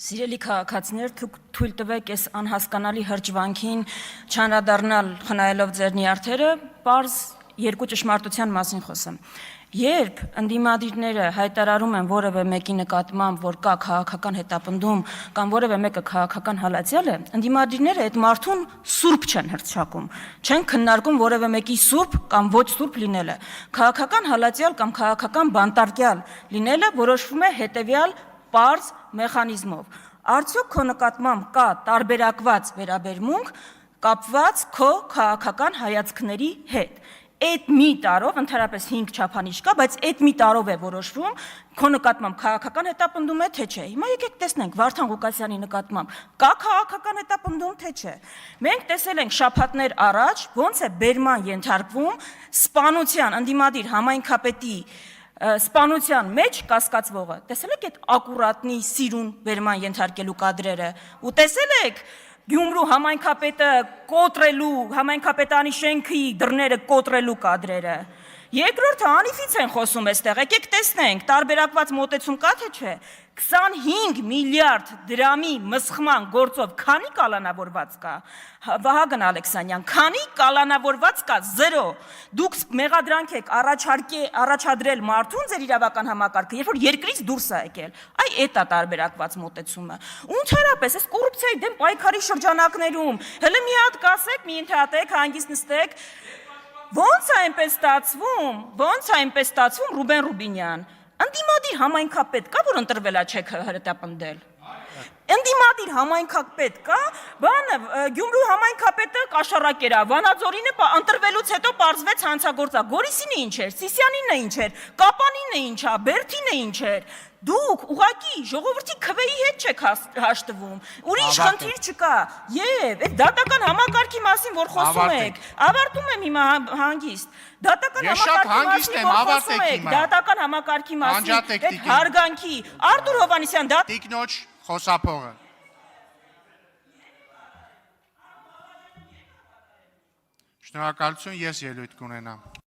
Սիրելի քաղաքացիներ, թույլ տվեք այս անհասկանալի հրճվանքին չանդրադառնալ խնայելով ձեր նյարդերը, պարզ երկու ճշմարտության մասին խոսեմ։ Երբ ընդդիմադիրները հայտարարում են որևէ մեկի նկատմամբ, որ կա քաղաքական հետապնդում կամ որևէ մեկը քաղաքական հալածյալ է, ընդդիմադիրները այդ մարդուն սուրբ չեն հռչակում, չեն քննարկում որևէ մեկի սուրբ կամ ոչ սուրբ լինելը։ Քաղաքական հալածյալ կամ քաղաքական բանտարկյալ լինելը որոշվում է հետևյալ պարզ մեխանիզմով։ Արդյոք քո նկատմամբ կա տարբերակված վերաբերմունք կապված քո քաղաքական հայացքների հետ։ Այդ մի տարով, ընդհանրապես 5 չափանիշ կա, բայց այդ մի տարով է որոշվում քո նկատմամբ քաղաքական հետապնդում է, թե չէ։ Հիմա եկեք տեսնենք Վարդան Ղուկասյանի նկատմամբ կա քաղաքական հետապնդում, թե չէ։ Մենք տեսել ենք շաբաթներ առաջ, ոնց է բերման ենթարկվում սպանության, ընդդիմադիր համայնքապետի սպանության մեջ կասկածվողը, տեսել եք այդ ակուրատնի սիրուն բերման ենթարկելու կադրերը, ու տեսել եք Գյումրու համայնքապետը կոտրելու, համայնքապետանի շենքի դռները կոտրելու կադրերը։ Երկրորդը անիվից են խոսում այստեղ, եկեք տեսնենք, տարբերակված մոտեցում կա թե չէ, 25 միլիարդ դրամի մսխման գործով քանի կալանավորված կա, Վահագն Ալեքսանյան, քանի կալանավորված կա, 0, դուք մեղադրանք եք առաջադրել մարդուն ձեր իրավական համակարգը, երբ որ երկրից դուրս է եկել, այդ է տարբերակված մոտեցումը, ու ընդհանրապես այս կոռուպցիայի դեմ պայքարի շրջանակներում, հələ մի հատ կասեք, մի ընդհատեք, հանգիստ նստեք, ոնց է այնպես ստացվում, Ռուբեն Ռուբինյան, ընդդիմադիր համայնքապետ կա, որ ընտրվել է չեք հետապնդել։ Ընդդիմադիր համայնքապետ կա, Գյումրու համայնքապետը կաշառակեր է, Վանաձորինը ընտրվելուց հետո պարզվեց հանցագործա, Գորիսինը ինչ էր, Սիսյանինը ինչ էր, Կապանինը ինչ է, Բերդինը ինչ էր։ Դուք ուղղակի ժողովրդի քվեի հետ չեք հաշտվում, ուրիշ խնդիր չկա, եւ այդ դատական համակարգի մասին, որ խոսում եք, ավարտում եմ հիմա հանգիստ, դատական համակարգի մասին, այդ հարգանքի, Արտուր Հովհաննիսյան, Տիկնոջ խոսափողը։ Շնորհակալություն, ես ելույթ կունենամ։